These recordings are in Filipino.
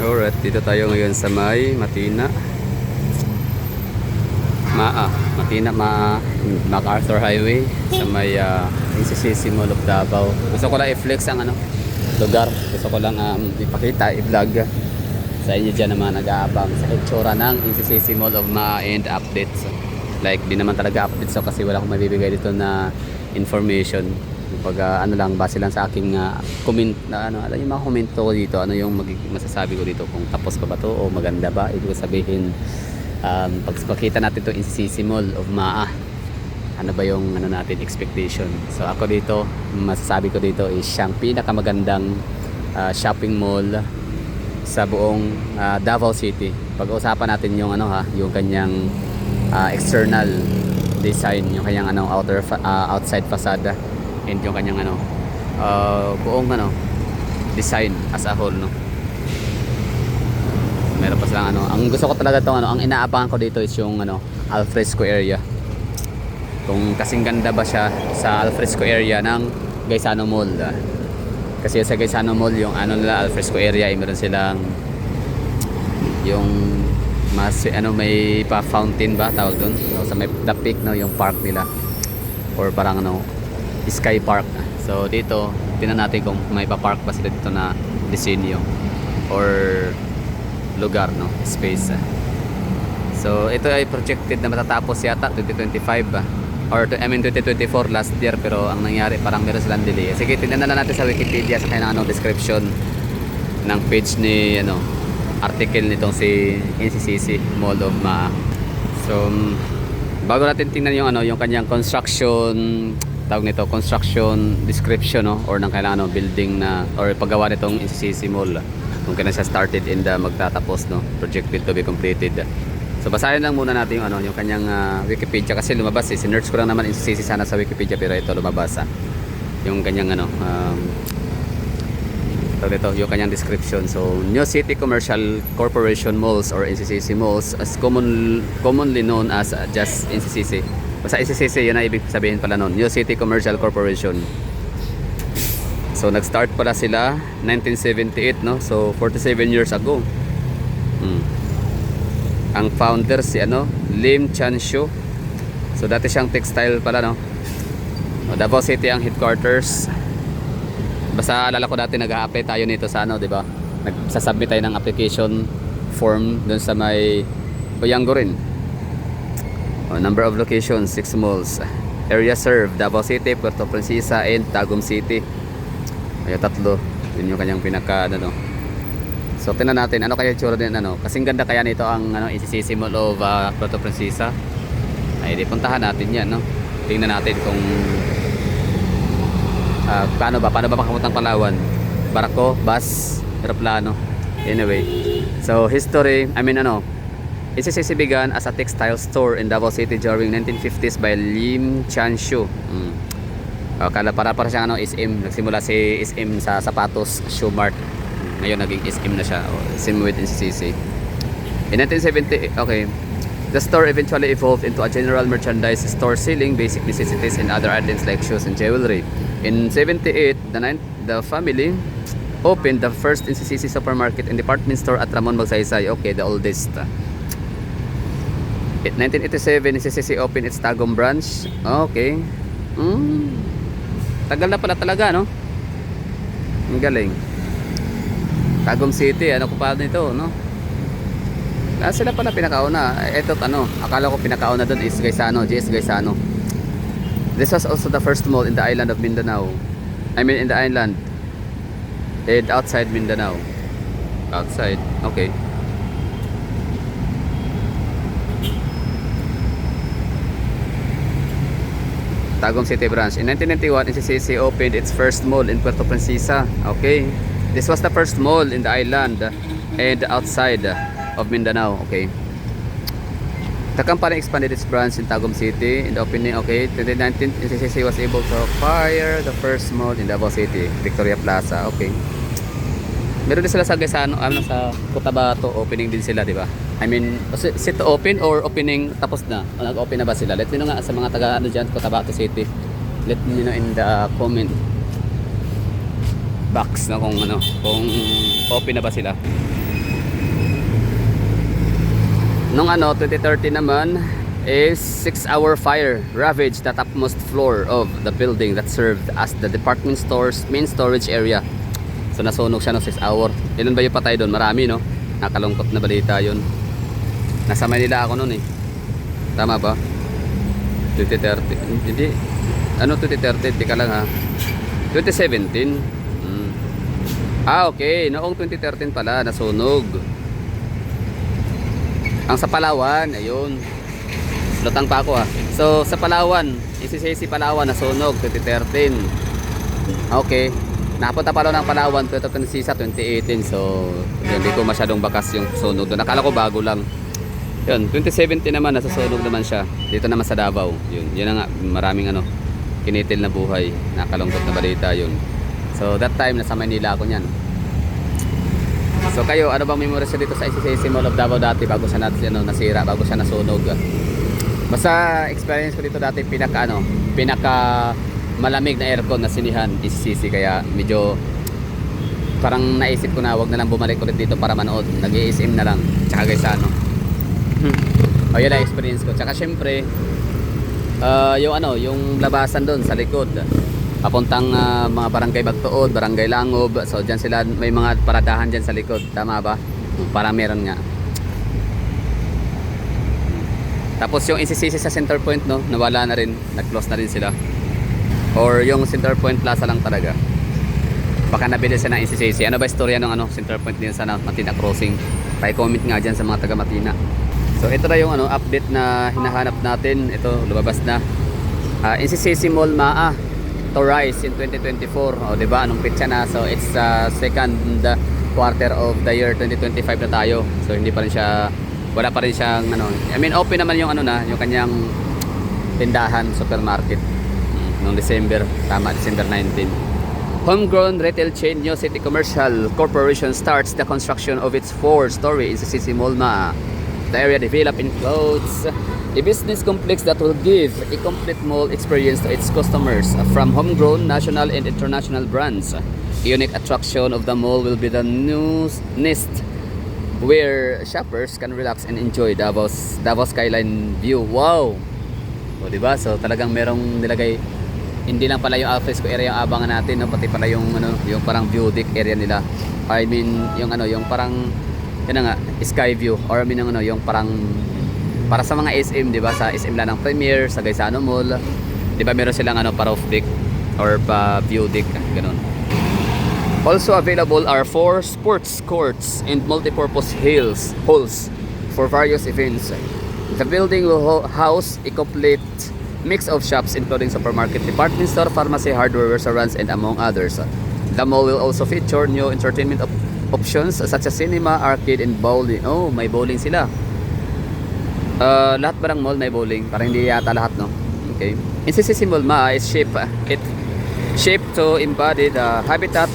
Alright, dito tayo ngayon sa may Matina. MacArthur Highway sa may NCCC Mall of Davao. Gusto ko lang i-flex ang lugar. Gusto ko lang ipakita, i-vlog sa inyo dyan naman nag-aabang sa itsura ng NCCC Mall of MAA and updates. Like, di naman talaga updates kasi wala akong mabibigay dito na information. Pag lang, base lang sa aking comment na alam yung mga komento ko dito, ano yung masasabi ko dito, kung tapos pa ba to o maganda ba. Ibig sabihin, pagpakita natin to NCCC Mall of MAA, ano ba yung natin expectation. So ako dito, masasabi ko dito is siyang pinakamagandang shopping mall sa buong Davao City. Pag-uusapan natin yung yung kanyang external design, yung kanyang outside facade, and yung kanyang buong design as a whole, no. Meron pa silang ang gusto ko talaga tong ang inaabangan ko dito is yung alfresco area. Kung kasing ganda ba siya sa alfresco area ng Gaisano Mall. Kasi sa Gaisano Mall yung nila alfresco area ay meron silang yung mas may pa fountain ba tawag doon, so, sa may the peak, no, yung park nila, or parang Sky Park. So dito tingnan natin kung may pa-park ba sila dito na disenyo or lugar, no, space. So ito ay projected na matatapos yata 2025 or 2024 last year, pero ang nangyari parang meron silang delay. Sige, tingnan na natin sa Wikipedia sa kanyang description ng page ni article nitong si NCCC Mall of MAA. So bago natin tingnan yung kanyang construction, tawag nito construction description, no, or ng kailangan building na or paggawa nitong NCCC Mall, kung kailan siya started and magtatapos, no, projected to be completed. So basahin lang muna natin yung kanyang Wikipedia, kasi lumabas sinerch ko lang naman NCCC sana sa Wikipedia, pero ito lumabas yung kanyang tawag nito, yung kanyang description. So New City Commercial Corporation Malls or NCCC Malls, as commonly known as just NCCC. Basta NCCC, yun ang ibig sabihin pala nun, New City Commercial Corporation. So nag-start pala sila 1978, no? So 47 years ago. Ang founder si Lim Chan Shu. So dati siyang textile pala, no? Davao City ang headquarters. Basta alala ko dati nag-a-apply tayo nito sa di ba? Nagsasubmit tayo ng application form doon sa may Bayango rin. Number of locations, 6 malls. Area served, Davao City, Puerto Princesa, and Tagum City. Ay, tatlo. Yun yung kanyang pinaka So tingnan natin kaya itsura din, kasing ganda kaya nito ang NCCC Mall of Puerto Princesa. Ay di puntahan natin yan, no. Tingnan natin kung paano ba makapunta ng Palawan, barko, bus, eroplano. Anyway, so history, NCCC began as a textile store in Davao City during 1950s by Lim Chan Shu. Kala para siyang SM. Nagsimula si SM sa sapatos, shoe mart. Ngayon naging SM na siya, same with NCCC. In 1970, the store eventually evolved into a general merchandise store selling basic necessities and other items like shoes and jewelry. In 78, the family opened the first NCCC supermarket and department store at Ramon Magsaysay. Okay, the oldest. In 1987, NCCC opened its Tagum branch. Okay. Tagal na pala talaga, no? Ang galing. Tagum City, ko pa nito, no? Sila pala pinakauna. Ito, akala ko pinakauna doon is Gaisano, GS Gaisano. This was also the first mall in the island of Mindanao. In the island. And outside Mindanao. Outside, okay. Tagum City branch. In 1991, NCCC opened its first mall in Puerto Princesa. Okay. This was the first mall in the island and outside of Mindanao. Okay. The company expanded its branch in Tagum City in the opening. Okay. 2019, NCCC was able to acquire the first mall in Davao City, Victoria Plaza. Okay. Meron din sila sa Gaisano, sa Cotabato, opening din sila, di ba? Set to open or opening tapos na? Nag-open na ba sila? Let me know nga sa mga taga dyan, Cotabato City. Let me know in the comment box na kung open na ba sila. Nung 2030 naman is 6-hour fire ravaged the topmost floor of the building that served as the department store's main storage area. So nasunog siya ng 6 hour. Ilan ba yung patay doon? Marami, no? Nakalungkot na balita yun. Nasa Manila ako noon eh. Tama ba? 2030. Hindi. 2030? Tika lang ha. 2017. Okay. Noong 2013 pala, nasunog. Ang sa Palawan, ayun. Lutang pa ako ha. So sa Palawan, ICCC Palawan, nasunog 2013. Okay. Napunta pa lang ng Palawan 2018. So hindi ko masyadong bakas yung sunog doon. Nakala ko bago lang. Yun, 2017 naman nasusunog naman siya. Dito naman sa Davao. Yun na nga, maraming kinitil na buhay. Nakalungkot na balita yun. So that time nasa Manila ako niyan. So kayo, ano bang memories dito sa ICCC Mall of Davao dati bago siya nasira, bago siya nasunog? Basta experience ko dito dati pinaka malamig na aircon na sinihan ICCC, kaya medyo parang naisip ko na wag na lang bumalik ulit dito para manood. Nag-iisim na lang. Tsaka guys o yun ang experience ko. Tsaka syempre yung labasan doon sa likod papuntang mga barangay Bagtuod, barangay Langob. So dyan sila, may mga paradahan dyan sa likod. Tama ba? Para meron nga. Tapos yung ICCC sa Center Point, no, nawala na rin. Nag-close na rin sila. Or yung Center Point Plaza lang talaga. Baka nabili siya ng ICCC. Ano ba istorya ng Center Point din sa Matina Crossing? Pa-comment nga dyan sa mga taga Matina. So ito na yung update na hinahanap natin. Ito, lumabas na. ICCC Mall Maa to rise in 2024. O diba, anong pitcha na? So it's second quarter of the year 2025 na tayo. So hindi pa rin siya, wala pa rin siyang open naman yung yung kanyang tindahan, supermarket. Noong December, tama, December 19. Homegrown retail chain New City Commercial Corporation starts the construction of its 4-story ICCC Mall Maa. The area developed includes a business complex that will give a complete mall experience to its customers from homegrown, national and international brands. A unique attraction of the mall will be the new nest where shoppers can relax and enjoy Davao skyline view. Wow! O diba? So talagang merong nilagay, hindi lang pala yung alfresco area ang abangan natin, no? Pati pala yung yung parang view deck area nila. I mean yung yung parang yun nga, sky view, or I mean yung parang para sa mga SM, di ba? Sa SM lang ng Premier, sa Gaisano Mall, di ba meron silang pa roof deck or pa view deck, ganun. Also available are 4 sports courts and multipurpose halls for various events. The building will house a complete mix of shops including supermarket, department store, pharmacy, hardware, restaurants, and among others. The mall will also feature new entertainment options such as cinema, arcade, and bowling. Oh, may bowling sila. Lahat ba ng mall may bowling? Parang hindi yata lahat, no? Okay. ICCC Mall Maa is shaped to embody the habitat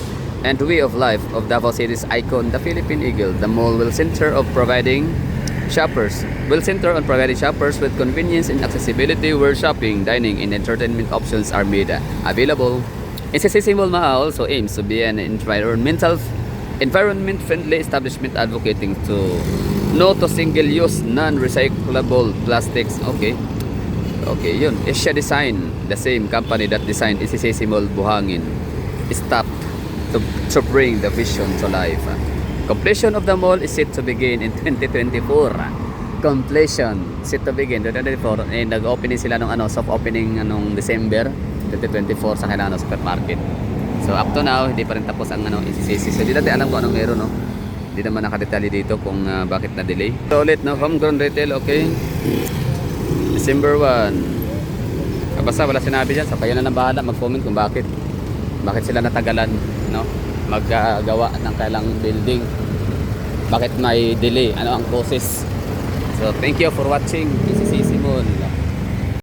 and way of life of Davao City's icon, the Philippine Eagle. The mall will center on providing shoppers with convenience and accessibility, where shopping, dining, and entertainment options are made available. ICCC Mall Maa also aims to be an environment-friendly establishment advocating to no to single-use, non-recyclable plastics. Okay, yun. Asia Design, the same company that designed ICCC Mall Buhangin, is tapped to bring the vision to life. Completion of the mall is set to begin in 2024. Completion set to begin 2024. Nag-opening sila nung soft opening nung December 2024 sa kailangan supermarket. So up to now, hindi pa rin tapos ang ICCC. So hindi natin alam kung anong meron, no? Hindi naman nakadetalye dito kung bakit na-delay. So ulit, no? Homegrown retail, okay? December 1. Basta wala sinabi dyan. So kayo na lang bahala mag-comment kung bakit sila natagalan, no? Maggawa ng kailang building. Bakit may delay? Ano ang process? So thank you for watching. This is